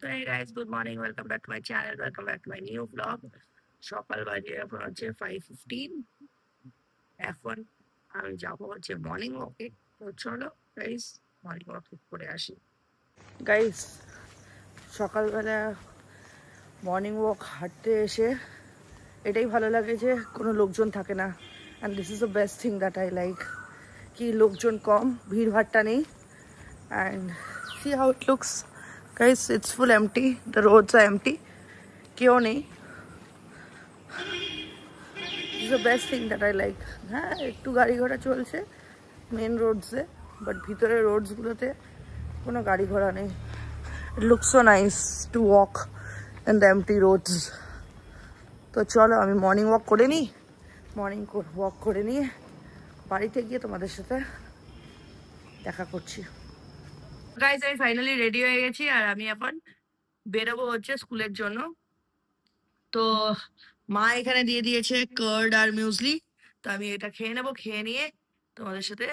So hey guys, good morning. Welcome back to my channel. Welcome back to my new vlog. সকাল বাজে এখন হচ্ছে 5:15। এখন আমি যাবো হচ্ছে মর্নিং ওয়াকে। তো চলো গাইস মর্নিং ওয়াক করে আসি। গাইস সকালবেলা মর্নিং ওয়াক হাঁটতে এসে এটাই ভালো লাগে যে কোনো লোকজন থাকে না। And this is the best thing that I like, কি লোকজন কম, ভিড় ভাট্টা নেই। And see how it looks guys, it's full empty, the roads are empty, কেউ নেই। Is the best thing that I like. হ্যাঁ, একটু গাড়ি ঘোড়া চলছে মেন রোডসে, বাট ভিতরের রোডসগুলোতে কোনো গাড়ি ঘোড়া নেই। It looks so nice to walk in the empty roads. তো চলো আমি মর্নিং ওয়াক করে নিই। মর্নিং ওয়াক করে নিয়ে বাড়িতে গিয়ে তোমাদের সাথে দেখা করছি। গাইজ আমি ফাইনালি রেডি হয়ে গেছি আর আমি এখন বেরোবো হচ্ছে স্কুলের জন্য। তো মা এখানে দিয়ে দিয়েছে কার্ড আর মিউজলি, তো আমি এটা খেয়ে নেবো। খেয়ে নিয়ে তোমাদের সাথে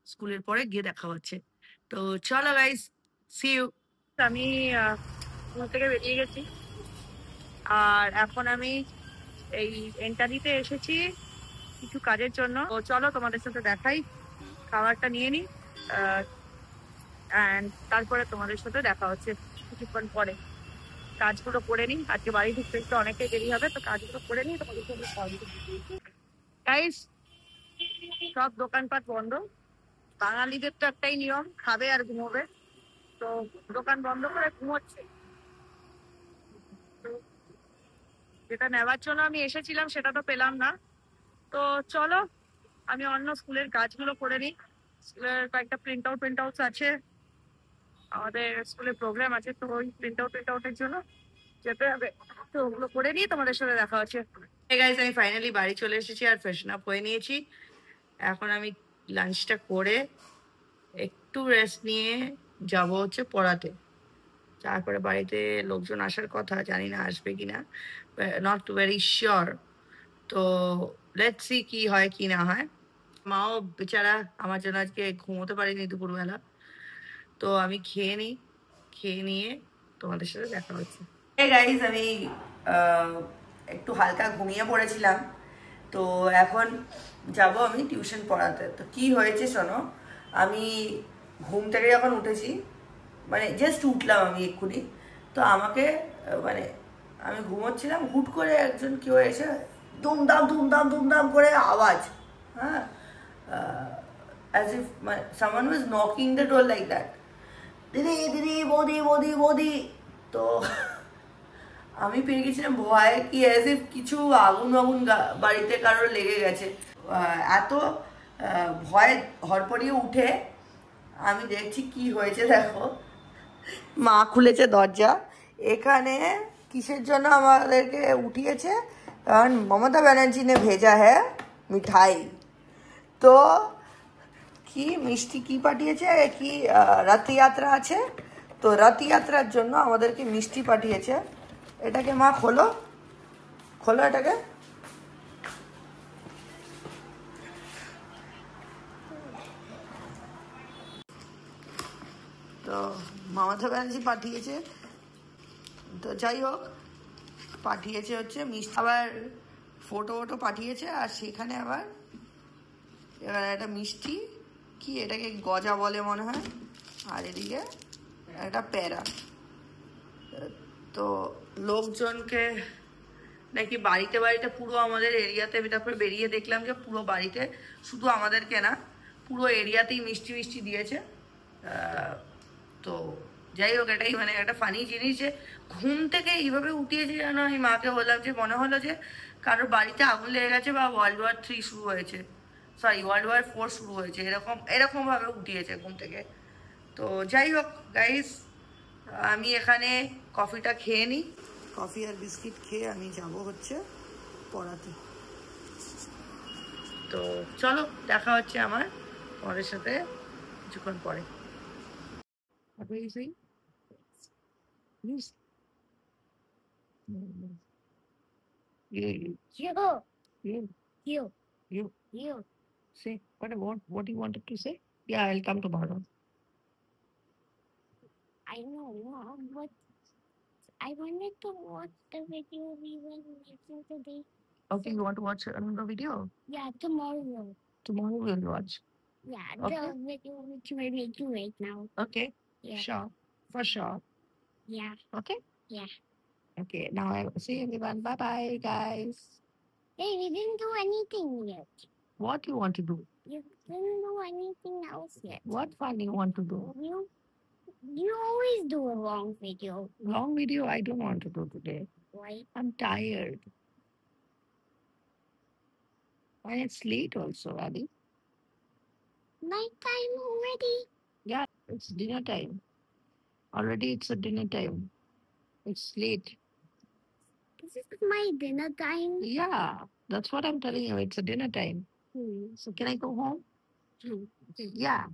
স্কুলের পরে গিয়ে দেখা হচ্ছে। তো চলো গাইজ, সি ইউ। আমি স্কুল থেকে বেরিয়ে গেছি আর এখন আমি এই এন্টারিতে এসেছি কিছু কাজের জন্য। তো চলো তোমাদের সাথে দেখাই, খাবারটা নিয়ে নিই অ্যান্ড তারপরে তোমাদের সাথে দেখা হচ্ছে কিছুক্ষণ পরে। কাজগুলো করে নিই, আজকে বাড়ি ঢুকতে একটু অনেকটাই দেরি হবে, তো কাজগুলো করে নিই তোমাদের সাথে। গাইস সব দোকানপাট বন্ধ। বাঙালিদের তো একটাই নিয়ম, খাবে আর ঘুমোবে। তো দোকান বন্ধ করে ঘুমোচ্ছে। তো যেটা নেওয়ার জন্য আমি এসেছিলাম সেটা তো পেলাম না। তো চলো আমি অন্য স্কুলের কাজগুলো করে নিই। স্কুলের কয়েকটা প্রিন্ট আউটস আছে, আমাদের স্কুলে প্রোগ্রাম আছে, তো ওই প্রিন্ট আউটের জন্য যেতে হবে। তো ওগুলো করে নিয়ে তোমাদের সাথে দেখা হচ্ছে। গাইস আমি ফাইনালি বাড়ি চলে এসেছি আর ফ্রেশন আপ হয়ে নিয়েছি। এখন আমি লাঞ্চটা করে একটু রেস্ট নিয়ে যাব হচ্ছে পড়াতে। তারপরে বাড়িতে লোকজন আসার কথা, জানি না আসবে কিনা, নট ভেরি শিওর। তো লেটস সি কি হয় কি না হয়। মাও বেচারা আমার জন্য আজকে ঘুমোতে পারিনি দুপুরবেলা। তো আমি খেয়ে নিই, খেয়ে নিয়ে তোমাদের সাথে দেখা হচ্ছে। গাইজ আমি আহ, একটু হালকা ঘুমিয়ে পড়েছিলাম। তো এখন যাব আমি টিউশন পড়াতে। তো কি হয়েছে শোনো, আমি ঘুম থেকে যখন উঠেছি, মানে জাস্ট উঠলাম আমি এক্ষুনি, তো আমাকে মানে আমি ঘুমোচ্ছিলাম, হুট করে একজন কেউ এসে দুমদাম দুমদাম দুমদাম করে আওয়াজ, হ্যাঁ, as if someone was knocking the door like that, দিদি দিদি বৌদি বৌদি বৌদি। তো আমি পেয়ে গেছিলাম ভয়, কি অ্যাজ ইফ কিছু আগুন আগুন বাড়িতে কারোর লেগে গেছে। এত ভয় হড়পড়িয়ে উঠে আমি দেখছি কি হয়েছে। দেখো মা খুলেছে দরজা, এখানে কিসের জন্য আমাদেরকে উঠিয়েছে, কারণ মমতা ব্যানার্জি নে ভেজা হ্যাঁ মিঠাই। তো কি মিষ্টি কি পাঠিয়েছে, কি রথযাত্রা আছে, তো রথযাত্রার জন্য আমাদেরকে মিষ্টি পাঠিয়েছে। এটাকে মা খোলো, খোলো এটাকে। তো মমতা ব্যানার্জি পাঠিয়েছে, তো যাই হোক পাঠিয়েছে হচ্ছে মিষ্টি, আবার ফটো ফটো পাঠিয়েছে, আর সেখানে আবার এখানে একটা মিষ্টি, কি এটাকে গজা বলে মনে হয়, আর এদিকে একটা প্যারা। তো লোকজনকে নাকি বাড়িতে বাড়িতে পুরো আমাদের এরিয়াতে, আমি তারপরে বেরিয়ে দেখলাম যে পুরো বাড়িতে, শুধু আমাদেরকে না পুরো এরিয়াতেই মিষ্টি মিষ্টি দিয়েছে। তো যাই হোক এটাই মানে একটা ফানি জিনিস যে ঘুম থেকে এইভাবে উঠিয়েছে। যেন আমি মাকে বললাম যে মনে হলো যে কারোর বাড়িতে আগুন লেগে গেছে বা ওয়ার্ল্ড ওয়ার 3 শুরু হয়েছে, সরি ওয়ার্ল্ড ওয়ার 4 শুরু হয়েছে, এরকমভাবে উঠিয়েছে ঘুম থেকে। তো যাই হোক গাইস, আমি এখানে কফিটা খেয়ে নিই, কফি আর বিস্কিট খেয়ে আমি যাব হচ্ছে পড়াতে। তো চলো দেখা হচ্ছে আমার তোমাদের সাথে কিছুক্ষণ পরে। What were you saying? Yes. You. You. You. Say what you wanted to say? Yeah, I'll come tomorrow. I know what. I wanted to watch the video we were making today. Okay, you want to watch another video? Yeah, tomorrow. Tomorrow we'll watch. Yeah, Okay. the video which we're making right now. Okay. Yeah. Sure. For sure. Yeah. Okay. Yeah. Okay. Now I see everyone. Bye bye, guys. Hey, we didn't do anything yet. What you want to do? You didn't do anything else yet. What fun you want to do? You always do a long video. Long video I don't want to do today. Why? I'm tired. And it's late also, Abby. Nighttime already? Yeah, it's dinner time. Already it's a dinner time. It's late. This is my dinner time. Yeah, that's what I'm telling you. It's a dinner time. Hmm. So can I go home? Hmm. Yeah.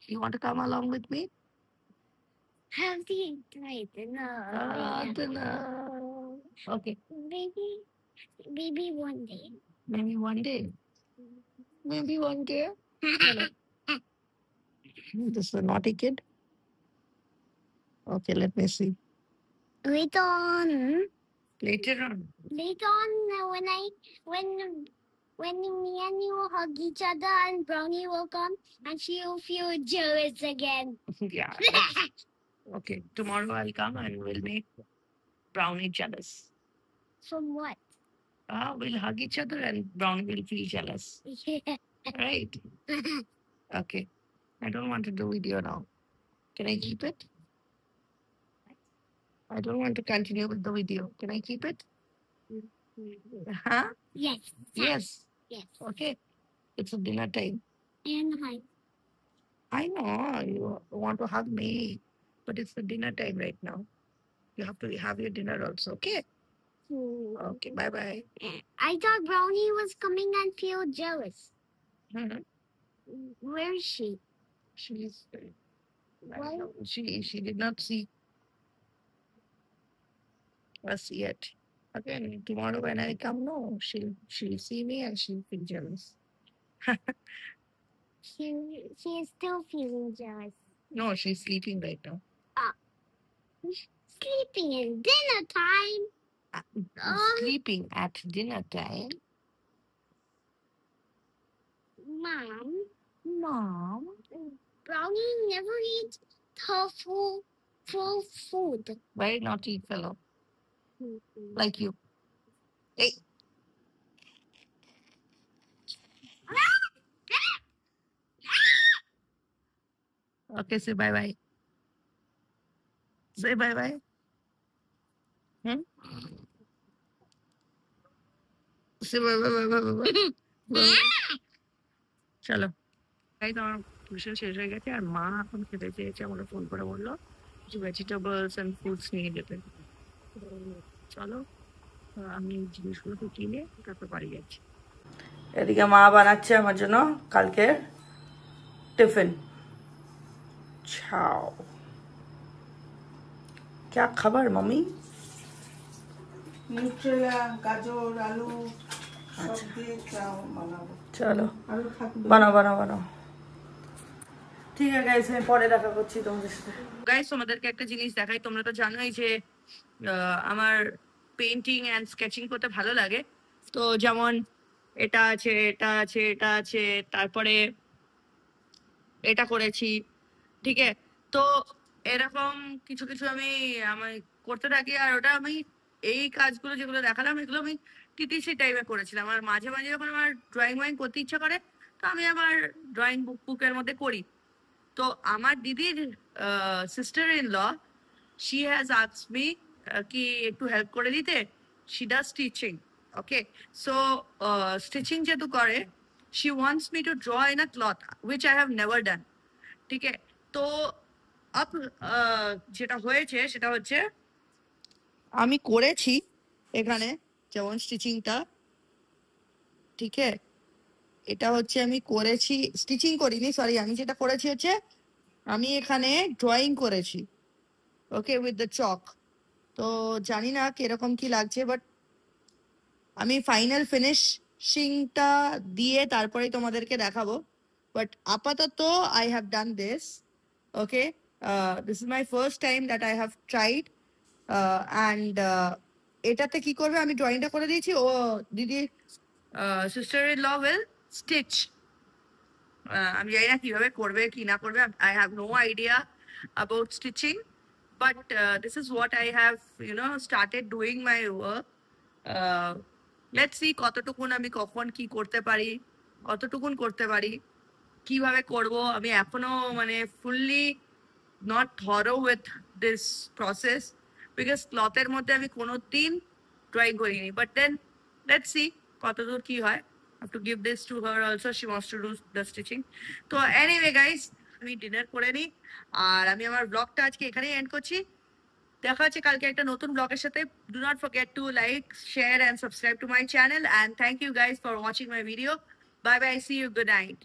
You want to come along with me? Have the my dinner. Dinner. Okay. Maybe one day. Maybe one day. Maybe one day. This is a naughty kid. Okay, let me see. Later on. Later on. Later on, when me and you hug each other and Brownie will come and she'll feel jealous again. Yeah. Okay. Tomorrow I'll come and we'll make Brownie jealous. From what? We'll hug each other and Brownie will feel jealous. Yeah. Right. Okay. I don't want to do video now. Can I keep it? I don't want to continue with the video. Can I keep it? Huh? Yes. Yes. Yes. Okay. It's a dinner time. And hi. I know you want to hug me, but it's the dinner time right now. You have to have your dinner also. Okay. Okay. Bye bye. I thought Brownie was coming and feel jealous. Mhm. Where is she? She's. Why? She did not see us yet. Again, tomorrow when I come, no, she'll see me and she'll feel jealous. She is still feeling jealous. No, she's sleeping right now. Sleeping in dinner time. Sleeping at dinner time. Mom, Brownie never eats her full food. Very naughty fellow. Like you. Hey. Okay, say bye bye. Say bye bye. Say bye bye bye bye bye. চলো তাই তো আমার tuition শেষ হয়ে গেছে আর মা এখন খেতে চেয়েছে আমাকে ফোন করে বললো কিছু ভেজিটেবলস অ্যান্ড ফ্রুটস নিয়ে যেতে চলো আমি জিনিসগুলো কিনে তারপর বাড়ি যাচ্ছি এদিকে মা বানাচ্ছে আমার জন্য কালকে টিফিন ছাও क्या खबर मम्मी নিউট্রেলা গাজর আলু সব দিয়ে চাও বানাবো চলো আলু থাকবে বানাও বানাও বানাও ঠিক আছে গাইস আমি পরে দেখা করছি তোমাদের সাথে গাইস তোমাদেরকে একটা জিনিস দেখাই তোমরা তো জানোই যে আমার পেইন্টিং এন্ড স্কেচিং করতে ভালো লাগে তো যেমন এটা আছে এটা আছে এটা আছে তারপরে এটা করেছি ঠিক আছে তো এরকম কিছু কিছু আমি করতে থাকি আর ওটা আমি এই কাজগুলো যেগুলো দেখালাম এগুলো আমি টিটিসি টাইমে করেছিলাম আর মাঝে মাঝে যখন আমার ড্রয়িং ওয়িং করতে ইচ্ছা করে তো আমি আমার ড্রয়িং বুকের মধ্যে করি তো আমার দিদির sister in law she has asked me কি একটু হেল্প করে দিতে she does stitching okay so stitching যেহেতু করে she wants me to draw in a cloth which I have never done ঠিক আছে তো আপ যেটা হয়েছে সেটা হচ্ছে আমি করেছি এখানে যেমন স্টিচিংটা ঠিক আছে এটা হচ্ছে আমি করেছি স্টিচিং করিনি সরি আমি যেটা করেছি হচ্ছে আমি এখানে ড্রয়িং করেছি ওকে উইথ দ্য চক তো জানি না কিরকম কি লাগছে বাট আমি ফাইনাল ফিনিশিংটা দিয়ে তারপরে তোমাদেরকে দেখাবো বাট আপাতত I have done this okay this is my first time that I have tried and এটাতে কি করবে, আমি ড্রয়িংটা করে দিয়েছি, ও দিদি sister in law will stitch. আমি জানি না কিভাবে করবে কি না করবে, I have no idea about stitching, but this is what I have started doing my work. Let's see কতটুকুন আমি কখন কি করতে পারি, কতটুকুন করতে পারি, কিভাবে করব। আমি এখনো মানে fully not thorough with this process, because ক্লথের মধ্যে আমি কোনো দিন ড্রয়িং করিনি, বাট দেন লেটস সি কতদূর কি হয়। I have to give this to her also, she wants to do the stitching. তো anyway guys, আমি ডিনার করে নিই, আর আমি আমার ব্লগটা আজকে এখানেই এন্ড করছি। দেখা হচ্ছে কালকে একটা নতুন ব্লগের সাথে। Do not forget to like, share and subscribe to my channel, and thank you guys for watching my video. Bye bye, see you, good night.